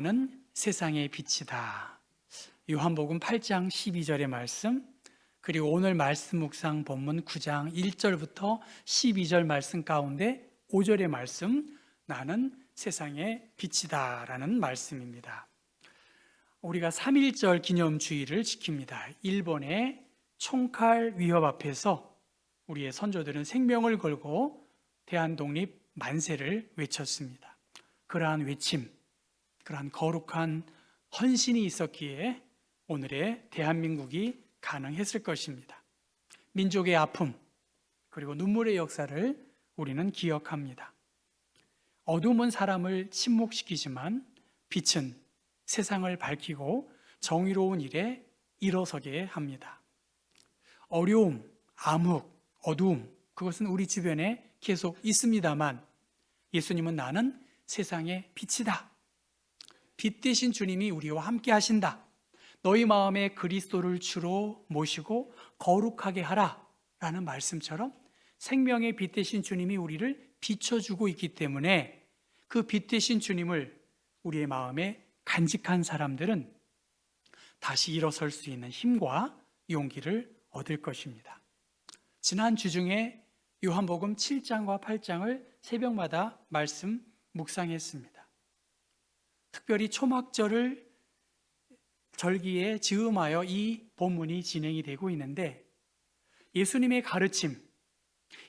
나는 세상의 빛이다. 요한복음 8장 12절의 말씀, 그리고 오늘 말씀 묵상 본문 9장 1절부터 12절 말씀 가운데 5절의 말씀, 나는 세상의 빛이다 라는 말씀입니다. 우리가 3.1절 기념주의를 지킵니다. 일본의 총칼 위협 앞에서 우리의 선조들은 생명을 걸고 대한독립 만세를 외쳤습니다. 그러한 외침, 그러한 거룩한 헌신이 있었기에 오늘의 대한민국이 가능했을 것입니다. 민족의 아픔, 그리고 눈물의 역사를 우리는 기억합니다. 어둠은 사람을 침묵시키지만 빛은 세상을 밝히고 정의로운 일에 일어서게 합니다. 어려움, 암흑, 어두움, 그것은 우리 주변에 계속 있습니다만 예수님은 나는 세상의 빛이다. 빛 대신 주님이 우리와 함께 하신다. 너희 마음에 그리스도를 주로 모시고 거룩하게 하라 라는 말씀처럼 생명의 빛 대신 주님이 우리를 비춰주고 있기 때문에 그 빛 대신 주님을 우리의 마음에 간직한 사람들은 다시 일어설 수 있는 힘과 용기를 얻을 것입니다. 지난 주 중에 요한복음 7장과 8장을 새벽마다 말씀 묵상했습니다. 특별히 초막절을 절기에 즈음하여 이 본문이 진행이 되고 있는데 예수님의 가르침,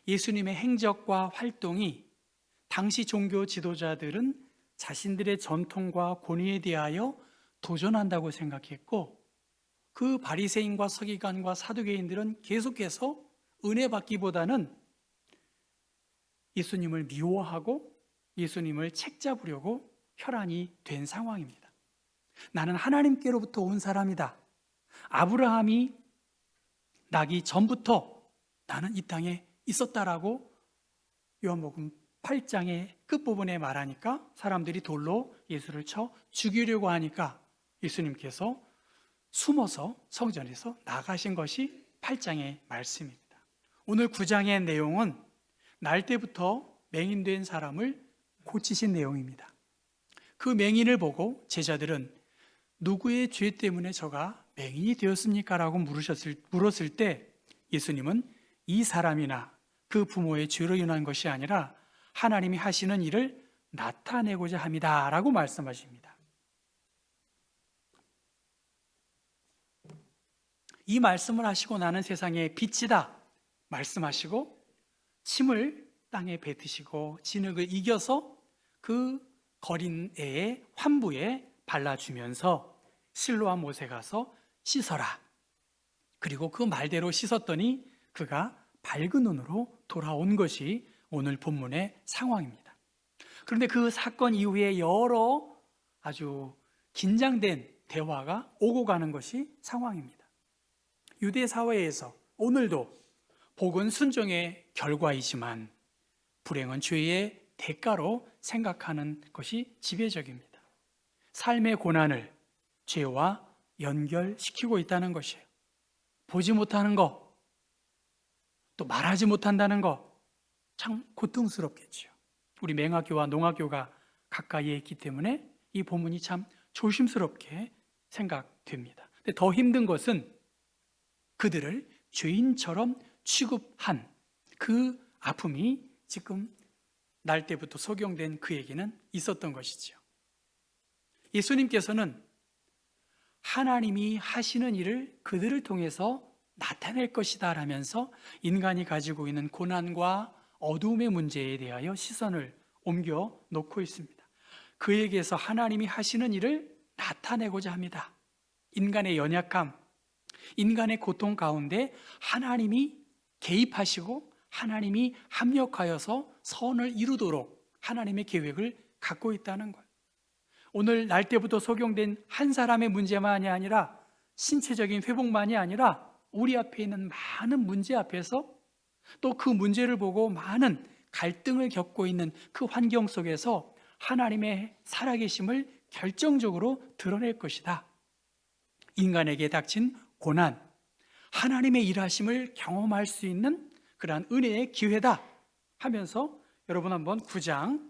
예수님의 행적과 활동이 당시 종교 지도자들은 자신들의 전통과 권위에 대하여 도전한다고 생각했고 그 바리새인과 서기관과 사두개인들은 계속해서 은혜 받기보다는 예수님을 미워하고 예수님을 책잡으려고 혈안이 된 상황입니다. 나는 하나님께로부터 온 사람이다. 아브라함이 나기 전부터 나는 이 땅에 있었다라고 요한복음 8장의 끝부분에 말하니까 사람들이 돌로 예수를 쳐 죽이려고 하니까 예수님께서 숨어서 성전에서 나가신 것이 8장의 말씀입니다. 오늘 9장의 내용은 날 때부터 맹인된 사람을 고치신 내용입니다. 그 맹인을 보고 제자들은 누구의 죄 때문에 저가 맹인이 되었습니까? 라고 물었을 때 예수님은 이 사람이나 그 부모의 죄로 인한 것이 아니라 하나님이 하시는 일을 나타내고자 합니다 라고 말씀하십니다. 이 말씀을 하시고 나는 세상의 빛이다 말씀하시고 침을 땅에 뱉으시고 진흙을 이겨서 그 거린 애의 환부에 발라주면서 실로암 못에 가서 씻어라. 그리고 그 말대로 씻었더니 그가 밝은 눈으로 돌아온 것이 오늘 본문의 상황입니다. 그런데 그 사건 이후에 여러 아주 긴장된 대화가 오고 가는 것이 상황입니다. 유대 사회에서 오늘도 복은 순종의 결과이지만 불행은 죄의 대가로 생각하는 것이 지배적입니다. 삶의 고난을 죄와 연결시키고 있다는 것이에요. 보지 못하는 것, 또 말하지 못한다는 것, 참 고통스럽겠죠. 우리 맹학교와 농학교가 가까이에 있기 때문에 이 본문이 참 조심스럽게 생각됩니다. 근데 더 힘든 것은 그들을 죄인처럼 취급한 그 아픔이 지금 날 때부터 소경된 그에게는 있었던 것이죠. 예수님께서는 하나님이 하시는 일을 그들을 통해서 나타낼 것이다 라면서 인간이 가지고 있는 고난과 어두움의 문제에 대하여 시선을 옮겨 놓고 있습니다. 그에게서 하나님이 하시는 일을 나타내고자 합니다. 인간의 연약함, 인간의 고통 가운데 하나님이 개입하시고 하나님이 합력하여서 선을 이루도록 하나님의 계획을 갖고 있다는 것. 오늘 날 때부터 소경된 한 사람의 문제만이 아니라 신체적인 회복만이 아니라 우리 앞에 있는 많은 문제 앞에서 또 그 문제를 보고 많은 갈등을 겪고 있는 그 환경 속에서 하나님의 살아계심을 결정적으로 드러낼 것이다. 인간에게 닥친 고난, 하나님의 일하심을 경험할 수 있는 그러한 은혜의 기회다 하면서 여러분 한번 9장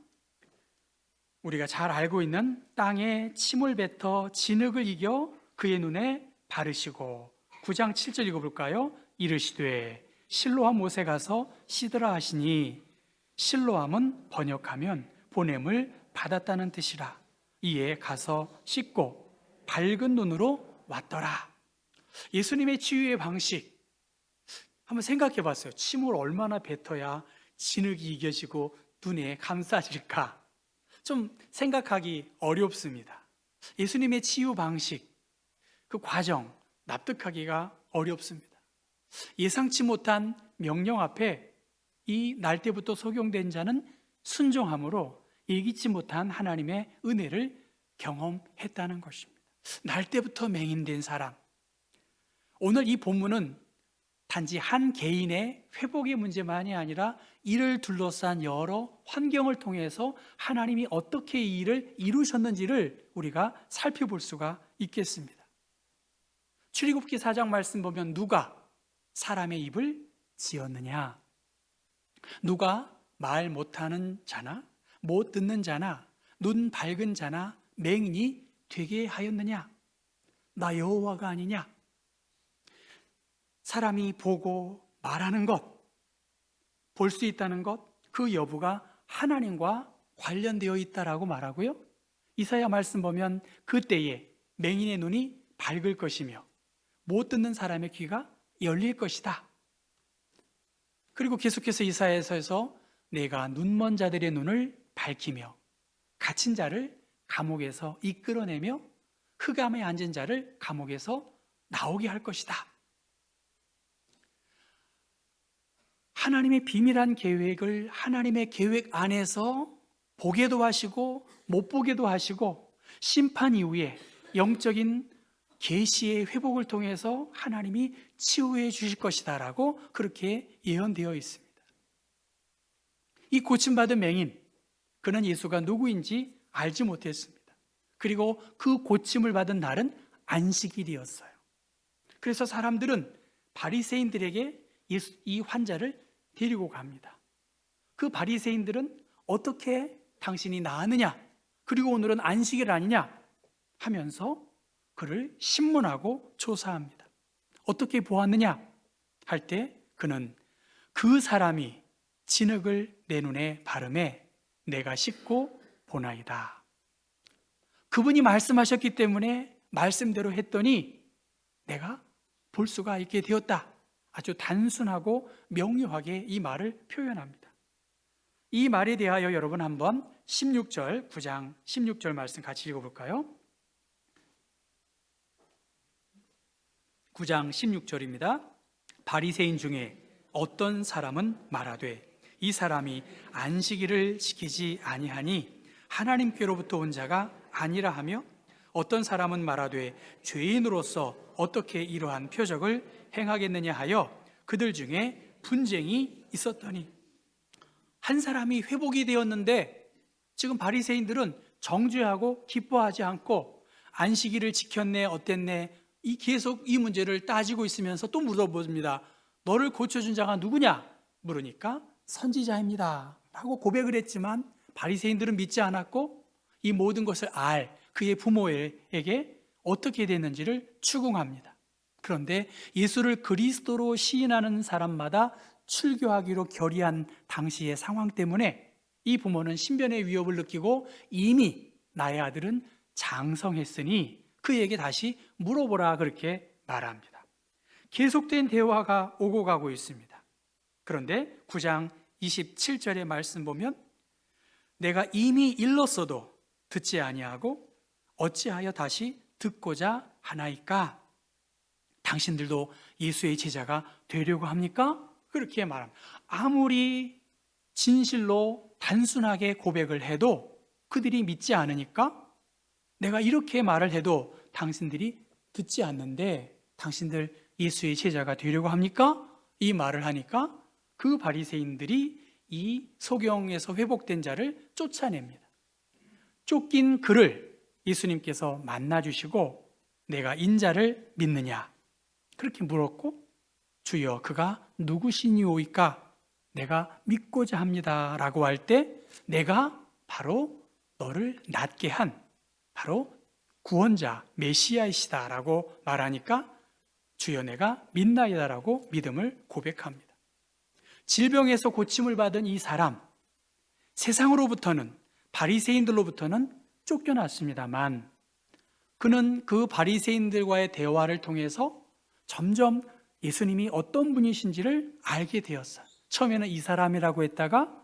우리가 잘 알고 있는 땅에 침을 뱉어 진흙을 이겨 그의 눈에 바르시고 9장 7절 읽어볼까요? 이르시되 실로암 못에 가서 씻으라 하시니 실로암은 번역하면 보냄을 받았다는 뜻이라. 이에 가서 씻고 밝은 눈으로 왔더라. 예수님의 치유의 방식 한번 생각해 봤어요. 침을 얼마나 뱉어야 진흙이 이겨지고 눈에 감싸질까? 좀 생각하기 어렵습니다. 예수님의 치유 방식, 그 과정 납득하기가 어렵습니다. 예상치 못한 명령 앞에 이 날 때부터 속용된 자는 순종함으로 예기치 못한 하나님의 은혜를 경험했다는 것입니다. 날 때부터 맹인된 사람. 오늘 이 본문은 단지 한 개인의 회복의 문제만이 아니라 이를 둘러싼 여러 환경을 통해서 하나님이 어떻게 이 일을 이루셨는지를 우리가 살펴볼 수가 있겠습니다. 출애굽기 4장 말씀 보면 누가 사람의 입을 지었느냐? 누가 말 못하는 자나 못 듣는 자나 눈 밝은 자나 맹인이 되게 하였느냐? 나 여호와가 아니냐? 사람이 보고 말하는 것, 볼 수 있다는 것, 그 여부가 하나님과 관련되어 있다라고 말하고요. 이사야 말씀 보면 그때에 맹인의 눈이 밝을 것이며 못 듣는 사람의 귀가 열릴 것이다. 그리고 계속해서 이사야서에서 내가 눈먼 자들의 눈을 밝히며 갇힌 자를 감옥에서 이끌어내며 흑암에 앉은 자를 감옥에서 나오게 할 것이다. 하나님의 비밀한 계획을 하나님의 계획 안에서 보게도 하시고 못 보게도 하시고 심판 이후에 영적인 계시의 회복을 통해서 하나님이 치유해 주실 것이다 라고 그렇게 예언되어 있습니다. 이 고침받은 맹인, 그는 예수가 누구인지 알지 못했습니다. 그리고 그 고침을 받은 날은 안식일이었어요. 그래서 사람들은 바리새인들에게 이 환자를 데리고 갑니다. 그 바리새인들은 어떻게 당신이 나았느냐? 그리고 오늘은 안식일 아니냐? 하면서 그를 신문하고 조사합니다. 어떻게 보았느냐? 할 때 그는 그 사람이 진흙을 내 눈에 바르매 내가 씻고 보나이다. 그분이 말씀하셨기 때문에 말씀대로 했더니 내가 볼 수가 있게 되었다. 아주 단순하고 명료하게 이 말을 표현합니다. 이 말에 대하여 여러분 한번 16절, 9장 16절 말씀 같이 읽어볼까요? 9장 16절입니다. 바리새인 중에 어떤 사람은 말하되 이 사람이 안식일을 지키지 아니하니 하나님께로부터 온 자가 아니라 하며 어떤 사람은 말하되 죄인으로서 어떻게 이러한 표적을 행하겠느냐 하여 그들 중에 분쟁이 있었더니 한 사람이 회복이 되었는데 지금 바리새인들은 정죄하고 기뻐하지 않고 안식일을 지켰네 어땠네 계속 이 문제를 따지고 있으면서 또 물어봅니다. 너를 고쳐준 자가 누구냐? 물으니까 선지자입니다 라고 고백을 했지만 바리새인들은 믿지 않았고 이 모든 것을 그의 부모에게 어떻게 됐는지를 추궁합니다. 그런데 예수를 그리스도로 시인하는 사람마다 출교하기로 결의한 당시의 상황 때문에 이 부모는 신변의 위협을 느끼고 이미 나의 아들은 장성했으니 그에게 다시 물어보라 그렇게 말합니다. 계속된 대화가 오고 가고 있습니다. 그런데 9장 27절의 말씀 보면 내가 이미 일렀어도 듣지 아니하고 어찌하여 다시 듣고자 하나이까? 당신들도 예수의 제자가 되려고 합니까? 그렇게 말합니다. 아무리 진실로 단순하게 고백을 해도 그들이 믿지 않으니까 내가 이렇게 말을 해도 당신들이 듣지 않는데 당신들 예수의 제자가 되려고 합니까? 이 말을 하니까 그 바리새인들이 이 소경에서 회복된 자를 쫓아냅니다. 쫓긴 그를 예수님께서 만나주시고 내가 인자를 믿느냐? 그렇게 물었고 주여 그가 누구시니오이까? 내가 믿고자 합니다 라고 할 때 내가 바로 너를 낫게 한 바로 구원자 메시아이시다라고 말하니까 주여 내가 믿나이다라고 믿음을 고백합니다. 질병에서 고침을 받은 이 사람, 세상으로부터는, 바리새인들로부터는 쫓겨났습니다만 그는 그 바리새인들과의 대화를 통해서 점점 예수님이 어떤 분이신지를 알게 되었어요. 처음에는 이 사람이라고 했다가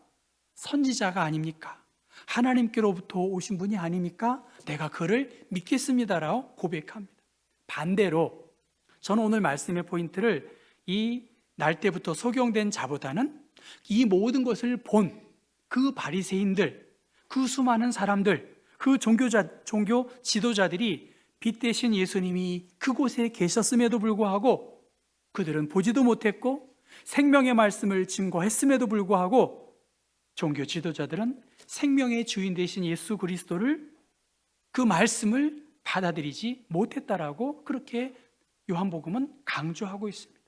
선지자가 아닙니까? 하나님께로부터 오신 분이 아닙니까? 내가 그를 믿겠습니다라고 고백합니다. 반대로 저는 오늘 말씀의 포인트를 이 날 때부터 소경된 자보다는 이 모든 것을 본 그 바리새인들, 그 수많은 사람들, 그 종교 지도자들이 빛 대신 예수님이 그곳에 계셨음에도 불구하고 그들은 보지도 못했고 생명의 말씀을 증거했음에도 불구하고 종교 지도자들은 생명의 주인 되신 예수 그리스도를, 그 말씀을 받아들이지 못했다라고 그렇게 요한복음은 강조하고 있습니다.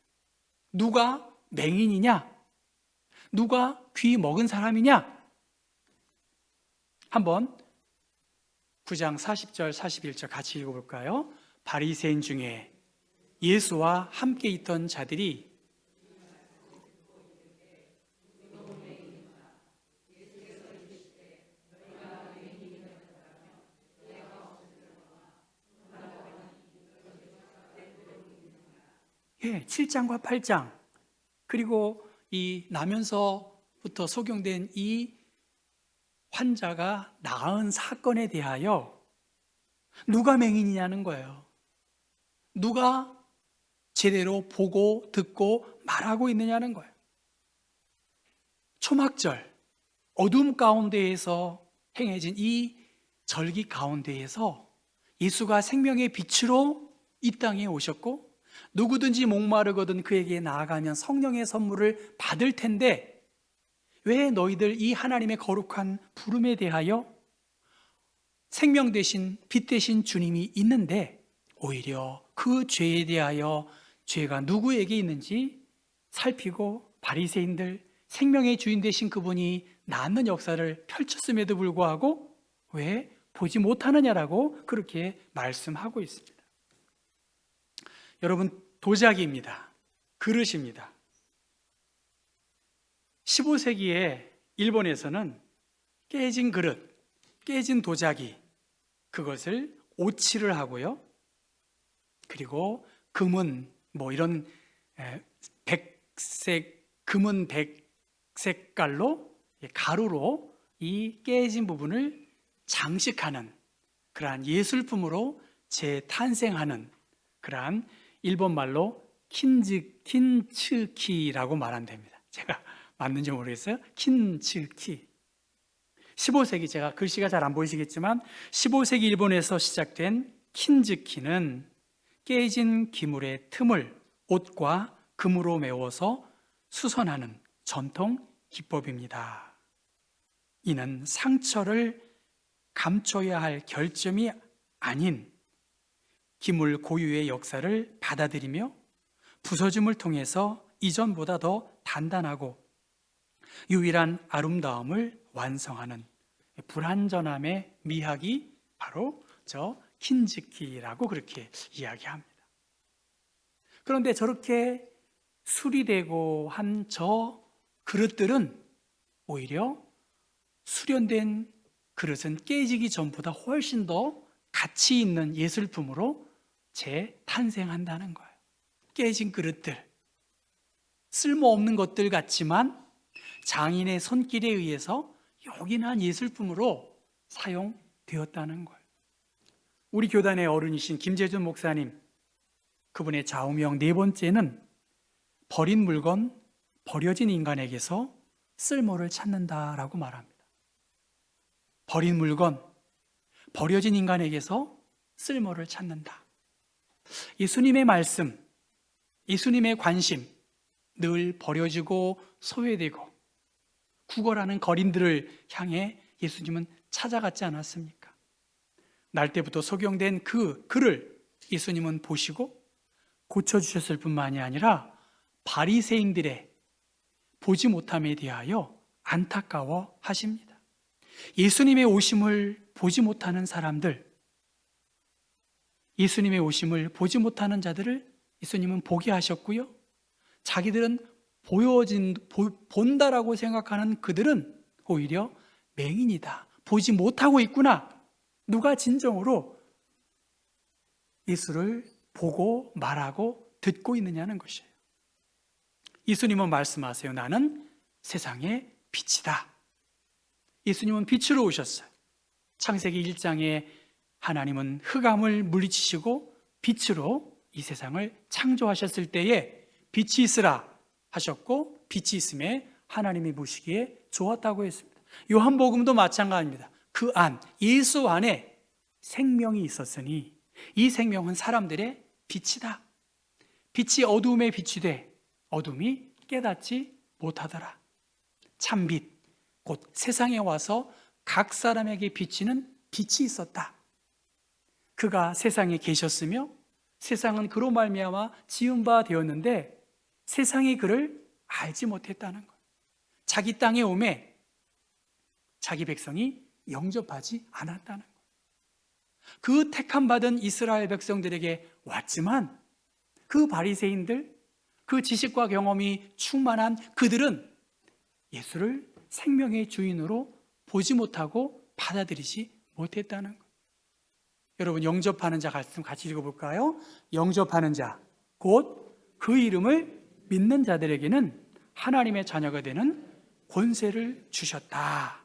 누가 맹인이냐? 누가 귀 먹은 사람이냐? 한번 9장 40절 41절 같이 읽어볼까요? 바리새인 중에 예수와 함께 있던 자들이 예, 7장과 8장 그리고 이 나면서부터 소경된 이 환자가 나은 사건에 대하여 누가 맹인이냐는 거예요. 누가 제대로 보고 듣고 말하고 있느냐는 거예요. 초막절, 어둠 가운데에서 행해진 이 절기 가운데에서 예수가 생명의 빛으로 이 땅에 오셨고 누구든지 목마르거든 그에게 나아가면 성령의 선물을 받을 텐데 왜 너희들 이 하나님의 거룩한 부름에 대하여 생명 대신 빛 대신 주님이 있는데 오히려 그 죄에 대하여 죄가 누구에게 있는지 살피고 바리새인들 생명의 주인 되신 그분이 낫는 역사를 펼쳤음에도 불구하고 왜 보지 못하느냐라고 그렇게 말씀하고 있습니다. 여러분, 도자기입니다. 그릇입니다. 15세기에 일본에서는 깨진 그릇, 깨진 도자기, 그것을 오칠을 하고요. 그리고 금은 이런 백색, 금은 백색깔로 가루로 이 깨진 부분을 장식하는 그러한 예술품으로 재탄생하는 그러한 일본 말로 킨츠키라고 말한답니다. 제가 맞는지 모르겠어요. 킨츠키. 15세기, 제가 글씨가 잘 안 보이시겠지만 15세기 일본에서 시작된 킨츠키는 깨진 기물의 틈을 옷과 금으로 메워서 수선하는 전통 기법입니다. 이는 상처를 감춰야 할 결점이 아닌 기물 고유의 역사를 받아들이며 부서짐을 통해서 이전보다 더 단단하고 유일한 아름다움을 완성하는 불완전함의 미학이 바로 저 킨즈키라고 그렇게 이야기합니다. 그런데 저렇게 수리되고 한 저 그릇들은 오히려 수련된 그릇은 깨지기 전보다 훨씬 더 가치 있는 예술품으로 재탄생한다는 거예요. 깨진 그릇들, 쓸모없는 것들 같지만 장인의 손길에 의해서 요긴한 예술품으로 사용되었다는 거예요. 우리 교단의 어른이신 김재준 목사님, 그분의 좌우명 네 번째는 버린 물건, 버려진 인간에게서 쓸모를 찾는다라고 말합니다. 버린 물건, 버려진 인간에게서 쓸모를 찾는다. 예수님의 말씀, 예수님의 관심, 늘 버려지고 소외되고 구걸하는 거린들을 향해 예수님은 찾아갔지 않았습니까? 날 때부터 소경된 그 그를 예수님은 보시고 고쳐주셨을 뿐만이 아니라 바리새인들의 보지 못함에 대하여 안타까워 하십니다. 예수님의 오심을 보지 못하는 사람들, 예수님의 오심을 보지 못하는 자들을 예수님은 보게 하셨고요. 자기들은 본다라고 생각하는 그들은 오히려 맹인이다, 보지 못하고 있구나. 누가 진정으로 예수를 보고 말하고 듣고 있느냐는 것이에요. 예수님은 말씀하세요. 나는 세상의 빛이다. 예수님은 빛으로 오셨어요. 창세기 1장에 하나님은 흑암을 물리치시고 빛으로 이 세상을 창조하셨을 때에 빛이 있으라 하셨고, 빛이 있음에 하나님이 보시기에 좋았다고 했습니다. 요한복음도 마찬가지입니다. 그 안, 예수 안에 생명이 있었으니 이 생명은 사람들의 빛이다. 빛이 어두움에 빛이 돼 어둠이 깨닫지 못하더라. 참빛, 곧 세상에 와서 각 사람에게 비치는 빛이 있었다. 그가 세상에 계셨으며 세상은 그로 말미암아 지은 바 되었는데 세상이 그를 알지 못했다는 것. 자기 땅에 오매 자기 백성이 영접하지 않았다는 것. 그 택함 받은 이스라엘 백성들에게 왔지만 그 바리새인들, 그 지식과 경험이 충만한 그들은 예수를 생명의 주인으로 보지 못하고 받아들이지 못했다는 것. 여러분, 영접하는 자 같이 읽어볼까요? 영접하는 자, 곧 그 이름을 믿는 자들에게는 하나님의 자녀가 되는 권세를 주셨다.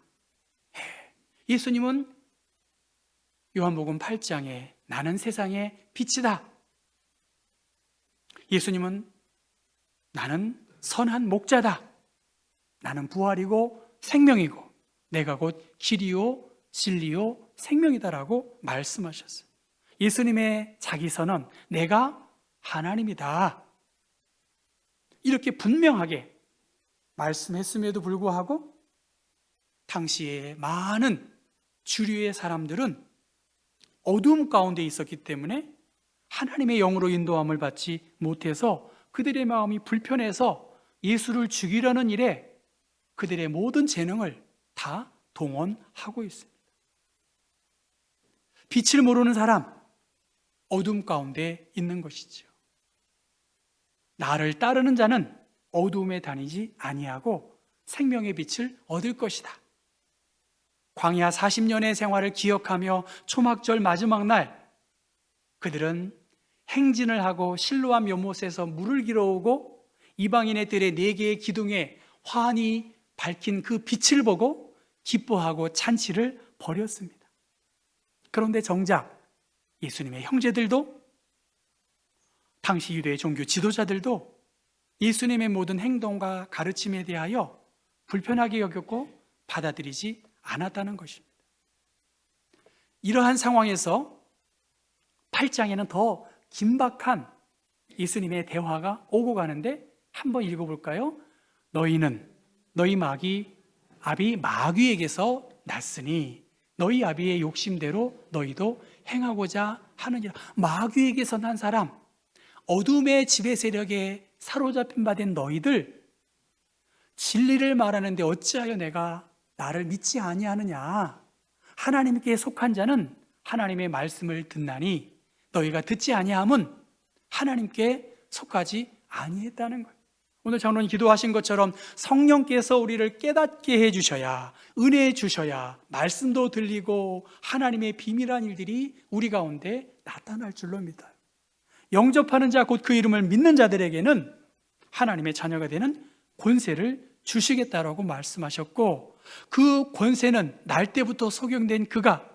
예수님은 요한복음 8장에 나는 세상의 빛이다. 예수님은 나는 선한 목자다. 나는 부활이고 생명이고 내가 곧 길이요 진리요 생명이다라고 말씀하셨어요. 예수님의 자기 선언, 내가 하나님이다, 이렇게 분명하게 말씀했음에도 불구하고 당시에 많은 주류의 사람들은 어두움 가운데 있었기 때문에 하나님의 영으로 인도함을 받지 못해서 그들의 마음이 불편해서 예수를 죽이려는 일에 그들의 모든 재능을 다 동원하고 있습니다. 빛을 모르는 사람, 어둠 가운데 있는 것이죠. 나를 따르는 자는 어두움에 다니지 아니하고 생명의 빛을 얻을 것이다. 광야 40년의 생활을 기억하며 초막절 마지막 날 그들은 행진을 하고 실로암 연못에서 물을 길어오고 이방인의 들의 4개의 기둥에 환히 밝힌 그 빛을 보고 기뻐하고 잔치를 벌였습니다. 그런데 정작 예수님의 형제들도, 당시 유대의 종교 지도자들도 예수님의 모든 행동과 가르침에 대하여 불편하게 여겼고 받아들이지 않았다는 것입니다. 이러한 상황에서 8장에는 더 긴박한 예수님의 대화가 오고 가는데 한번 읽어볼까요? 너희는 너희 아비 마귀에게서 났으니 너희 아비의 욕심대로 너희도 행하고자 하느니라. 마귀에게서 난 사람, 어둠의 지배 세력에 사로잡힌 바 된 너희들, 진리를 말하는데 어찌하여 내가 나를 믿지 아니하느냐. 하나님께 속한 자는 하나님의 말씀을 듣나니 너희가 듣지 아니함은 하나님께 속하지 아니했다는 거예요. 오늘 장로님 기도하신 것처럼 성령께서 우리를 깨닫게 해주셔야, 은혜 주셔야 말씀도 들리고 하나님의 비밀한 일들이 우리 가운데 나타날 줄로 믿어요. 영접하는 자, 곧 그 이름을 믿는 자들에게는 하나님의 자녀가 되는 권세를 주시겠다라고 말씀하셨고, 그 권세는 날 때부터 소경된 그가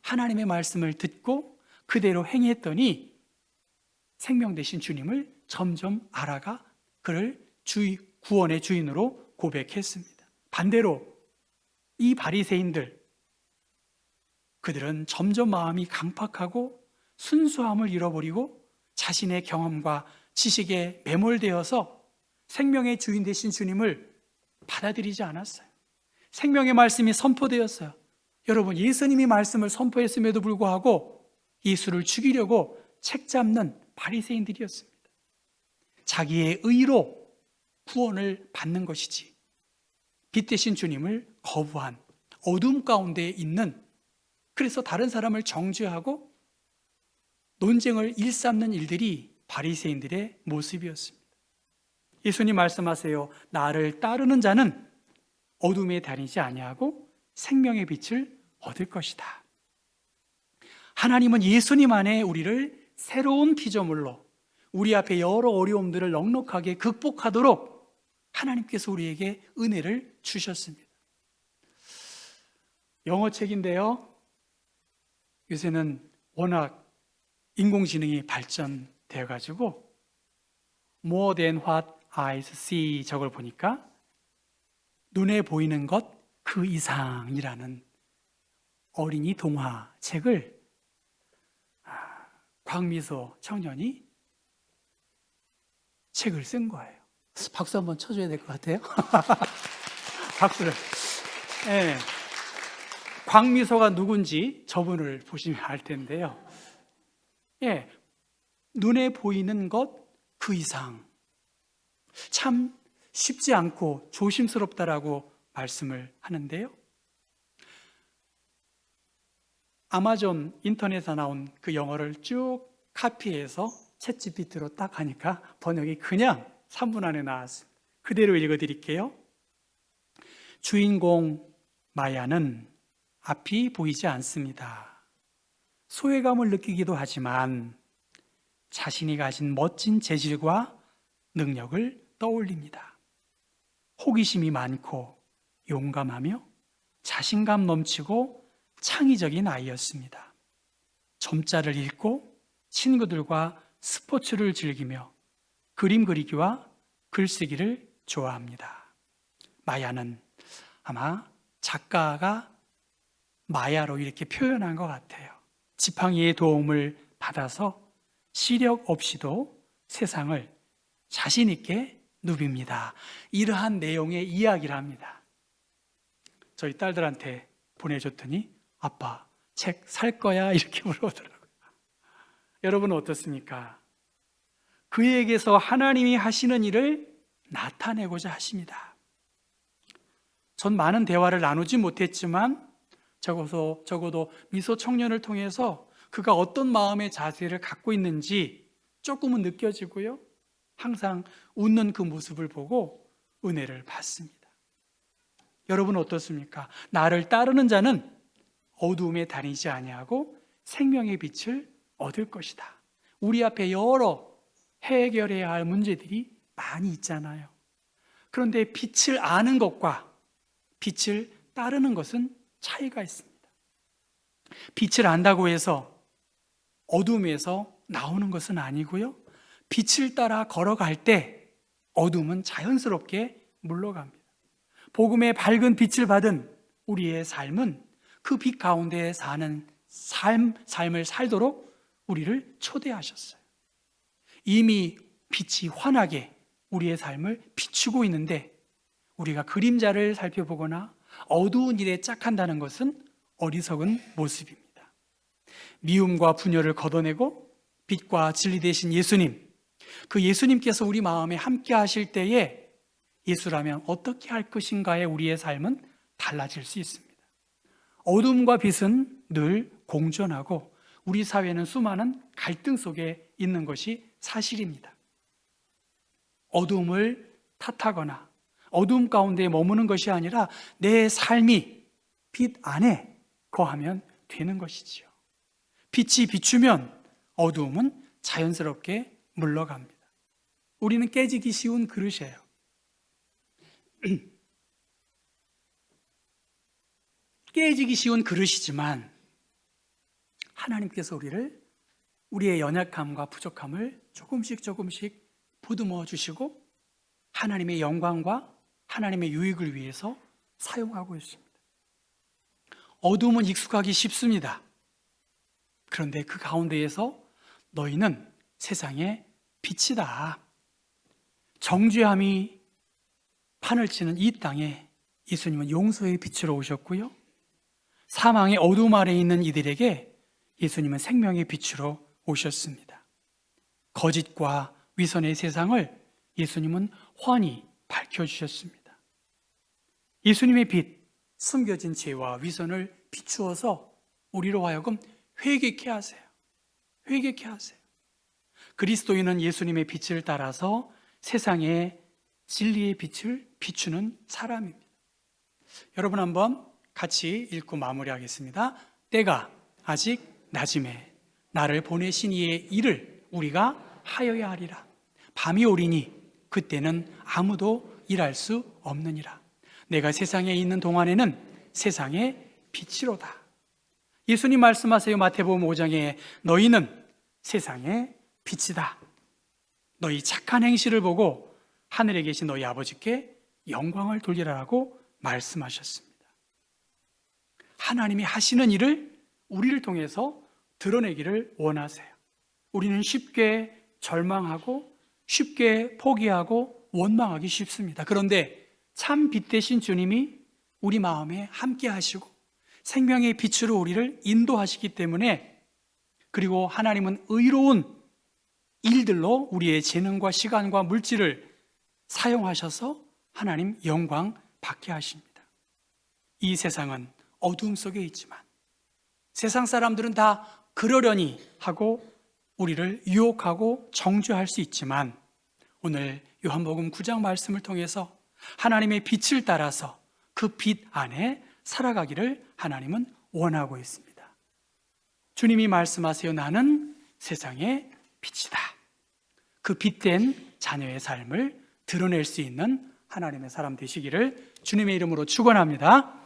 하나님의 말씀을 듣고 그대로 행했더니 생명 되신 주님을 점점 알아가 그를 구원의 주인으로 고백했습니다. 반대로 이 바리새인들, 그들은 점점 마음이 강팍하고 순수함을 잃어버리고 자신의 경험과 지식에 매몰되어서 생명의 주인 되신 주님을 받아들이지 않았어요. 생명의 말씀이 선포되었어요. 여러분, 예수님이 말씀을 선포했음에도 불구하고 예수를 죽이려고 책 잡는 바리새인들이었습니다. 자기의 의로 구원을 받는 것이지 빛 대신 주님을 거부한 어둠 가운데 있는, 그래서 다른 사람을 정죄하고 논쟁을 일삼는 일들이 바리새인들의 모습이었습니다. 예수님 말씀하세요. 나를 따르는 자는 어둠에 다니지 아니하고 생명의 빛을 얻을 것이다. 하나님은 예수님 안에 우리를 새로운 피조물로, 우리 앞에 여러 어려움들을 넉넉하게 극복하도록 하나님께서 우리에게 은혜를 주셨습니다. 영어 책인데요, 요새는 워낙 인공지능이 발전되어 가지고 More than what eyes see, 저걸 보니까 눈에 보이는 것 그 이상이라는 어린이 동화 책을 광미소 청년이 책을 쓴 거예요. 박수 한번 쳐줘야 될 것 같아요. 박수를. 네. 광미소가 누군지 저분을 보시면 알 텐데요. 예, 눈에 보이는 것 그 이상. 참 쉽지 않고 조심스럽다라고 말씀을 하는데요. 아마존 인터넷에 나온 그 영어를 쭉 카피해서 챗GPT로 딱 하니까 번역이 그냥 3분 안에 나왔습니다. 그대로 읽어드릴게요. 주인공 마야는 앞이 보이지 않습니다. 소외감을 느끼기도 하지만 자신이 가진 멋진 재질과 능력을 떠올립니다. 호기심이 많고 용감하며 자신감 넘치고 창의적인 아이였습니다. 점자를 읽고 친구들과 스포츠를 즐기며 그림 그리기와 글쓰기를 좋아합니다. 마야는 아마 작가가 마야로 이렇게 표현한 것 같아요. 지팡이의 도움을 받아서 시력 없이도 세상을 자신 있게 누빕니다. 이러한 내용의 이야기를 합니다. 저희 딸들한테 보내줬더니 아빠 책 살 거야? 이렇게 물어보더라고요. 여러분은 어떻습니까? 그에게서 하나님이 하시는 일을 나타내고자 하십니다. 전 많은 대화를 나누지 못했지만 적어도 미소 청년을 통해서 그가 어떤 마음의 자세를 갖고 있는지 조금은 느껴지고요. 항상 웃는 그 모습을 보고 은혜를 받습니다. 여러분은 어떻습니까? 나를 따르는 자는 어두움에 다니지 아니하고 생명의 빛을 얻을 것이다. 우리 앞에 여러 해결해야 할 문제들이 많이 있잖아요. 그런데 빛을 아는 것과 빛을 따르는 것은 차이가 있습니다. 빛을 안다고 해서 어둠에서 나오는 것은 아니고요. 빛을 따라 걸어갈 때 어둠은 자연스럽게 물러갑니다. 복음의 밝은 빛을 받은 우리의 삶은 그 빛 가운데 사는 삶을 살도록 우리를 초대하셨어요. 이미 빛이 환하게 우리의 삶을 비추고 있는데 우리가 그림자를 살펴보거나 어두운 일에 짝한다는 것은 어리석은 모습입니다. 미움과 분열을 걷어내고 빛과 진리 되신 예수님, 그 예수님께서 우리 마음에 함께 하실 때에 예수라면 어떻게 할 것인가에 우리의 삶은 달라질 수 있습니다. 어둠과 빛은 늘 공존하고 우리 사회는 수많은 갈등 속에 있는 것이 사실입니다. 어둠을 탓하거나 어둠 가운데 머무는 것이 아니라 내 삶이 빛 안에 거하면 되는 것이지요. 빛이 비추면 어두움은 자연스럽게 물러갑니다. 우리는 깨지기 쉬운 그릇이에요. 깨지기 쉬운 그릇이지만 하나님께서 우리의 연약함과 부족함을 조금씩 보듬어 주시고 하나님의 영광과 하나님의 유익을 위해서 사용하고 있습니다. 어둠은 익숙하기 쉽습니다. 그런데 그 가운데에서 너희는 세상의 빛이다. 정죄함이 판을 치는 이 땅에 예수님은 용서의 빛으로 오셨고요. 사망의 어둠 아래에 있는 이들에게 예수님은 생명의 빛으로 오셨습니다. 거짓과 위선의 세상을 예수님은 환히 밝혀주셨습니다. 예수님의 빛, 숨겨진 죄와 위선을 비추어서 우리로 하여금 회개케 하세요. 회개케 하세요. 그리스도인은 예수님의 빛을 따라서 세상에 진리의 빛을 비추는 사람입니다. 여러분 한번 같이 읽고 마무리하겠습니다. 때가 아직 낮음에 나를 보내신 이의 일을 우리가 하여야 하리라. 밤이 오리니 그때는 아무도 일할 수 없느니라. 내가 세상에 있는 동안에는 세상의 빛이로다. 예수님 말씀하세요. 마태복음 5장에 너희는 세상의 빛이다. 너희 착한 행실을 보고 하늘에 계신 너희 아버지께 영광을 돌리라라고 말씀하셨습니다. 하나님이 하시는 일을 우리를 통해서 드러내기를 원하세요. 우리는 쉽게 절망하고 쉽게 포기하고 원망하기 쉽습니다. 그런데 참 빛 되신 주님이 우리 마음에 함께 하시고 생명의 빛으로 우리를 인도하시기 때문에, 그리고 하나님은 의로운 일들로 우리의 재능과 시간과 물질을 사용하셔서 하나님 영광 받게 하십니다. 이 세상은 어두움 속에 있지만 세상 사람들은 다 그러려니 하고 우리를 유혹하고 정죄할 수 있지만, 오늘 요한복음 9장 말씀을 통해서 하나님의 빛을 따라서 그 빛 안에 살아가기를 하나님은 원하고 있습니다. 주님이 말씀하세요. 나는 세상의 빛이다. 그 빛된 자녀의 삶을 드러낼 수 있는 하나님의 사람 되시기를 주님의 이름으로 축원합니다.